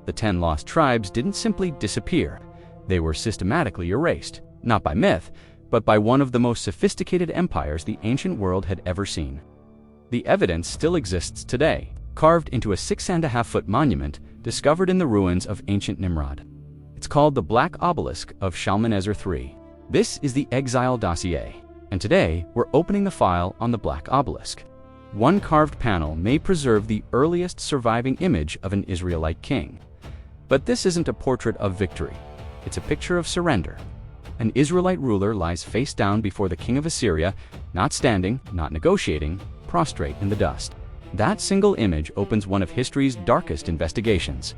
The 10 lost tribes didn't simply disappear. They were systematically erased, not by myth, but by one of the most sophisticated empires the ancient world had ever seen. The evidence still exists today, carved into a 6.5-foot monument discovered in the ruins of ancient Nimrud. It's called the Black Obelisk of Shalmaneser III. This is the Exile Dossier, and today we're opening the file on the Black Obelisk. One carved panel may preserve the earliest surviving image of an Israelite king. But this isn't a portrait of victory. It's a picture of surrender. An Israelite ruler lies face down before the king of Assyria, not standing, not negotiating, prostrate in the dust. That single image opens one of history's darkest investigations.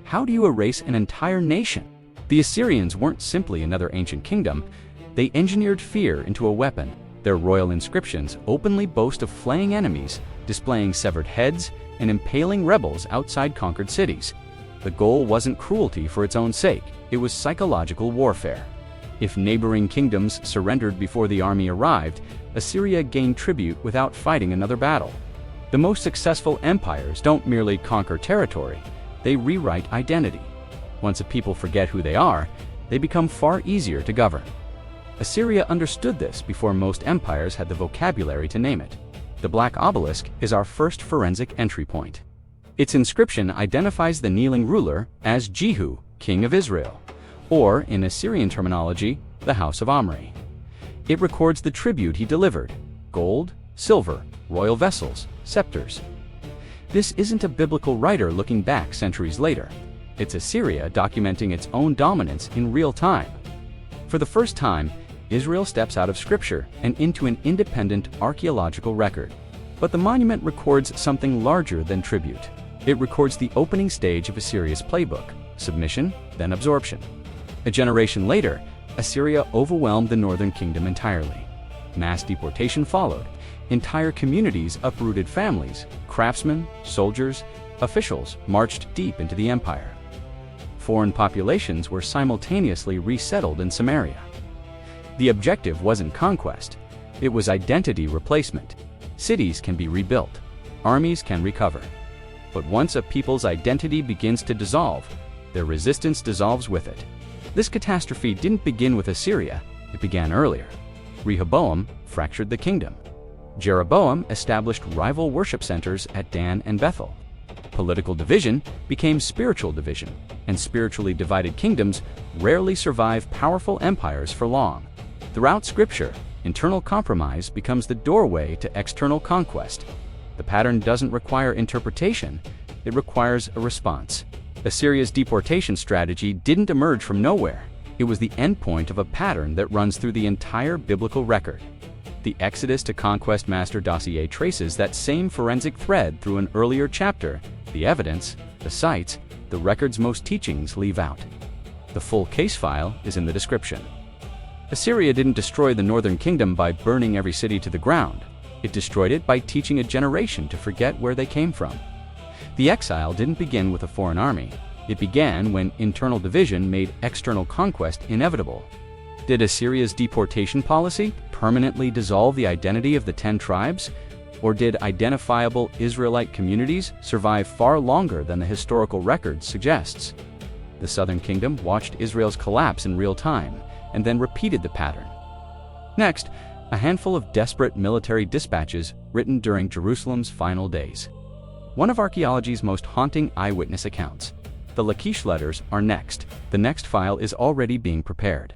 How do you erase an entire nation? The Assyrians weren't simply another ancient kingdom. They engineered fear into a weapon. Their royal inscriptions openly boast of flaying enemies, displaying severed heads, and impaling rebels outside conquered cities. The goal wasn't cruelty for its own sake, it was psychological warfare. If neighboring kingdoms surrendered before the army arrived, Assyria gained tribute without fighting another battle. The most successful empires don't merely conquer territory, they rewrite identity. Once a people forget who they are, they become far easier to govern. Assyria understood this before most empires had the vocabulary to name it. The Black Obelisk is our first forensic entry point. Its inscription identifies the kneeling ruler as Jehu, king of Israel, or in Assyrian terminology, the house of Omri. It records the tribute he delivered: gold, silver, royal vessels, scepters. This isn't a biblical writer looking back centuries later. It's Assyria documenting its own dominance in real time. For the first time, Israel steps out of scripture and into an independent archaeological record. But the monument records something larger than tribute. It records the opening stage of Assyria's playbook: submission, then absorption. A generation later, Assyria overwhelmed the northern kingdom entirely. Mass deportation followed. Entire communities uprooted families, craftsmen, soldiers, officials marched deep into the empire. Foreign populations were simultaneously resettled in Samaria. The objective wasn't conquest, it was identity replacement. Cities can be rebuilt, armies can recover. But once a people's identity begins to dissolve, their resistance dissolves with it. This catastrophe didn't begin with Assyria, it began earlier. Rehoboam fractured the kingdom. Jeroboam established rival worship centers at Dan and Bethel. Political division became spiritual division, and spiritually divided kingdoms rarely survive powerful empires for long. Throughout Scripture, internal compromise becomes the doorway to external conquest. The pattern doesn't require interpretation, it requires a response. Assyria's deportation strategy didn't emerge from nowhere. It was the endpoint of a pattern that runs through the entire biblical record. The Exodus to Conquest Master Dossier traces that same forensic thread through an earlier chapter. The evidence, the sites, the record's most teachings leave out. The full case file is in the description. Assyria didn't destroy the northern kingdom by burning every city to the ground. It destroyed it by teaching a generation to forget where they came from. The exile didn't begin with a foreign army. It began when internal division made external conquest inevitable. Did Assyria's deportation policy permanently dissolve the identity of the 10 tribes? Or did identifiable Israelite communities survive far longer than the historical record suggests? The southern kingdom watched Israel's collapse in real time, and then repeated the pattern. Next, a handful of desperate military dispatches written during Jerusalem's final days. One of archaeology's most haunting eyewitness accounts. The Lachish letters are next. The next file is already being prepared.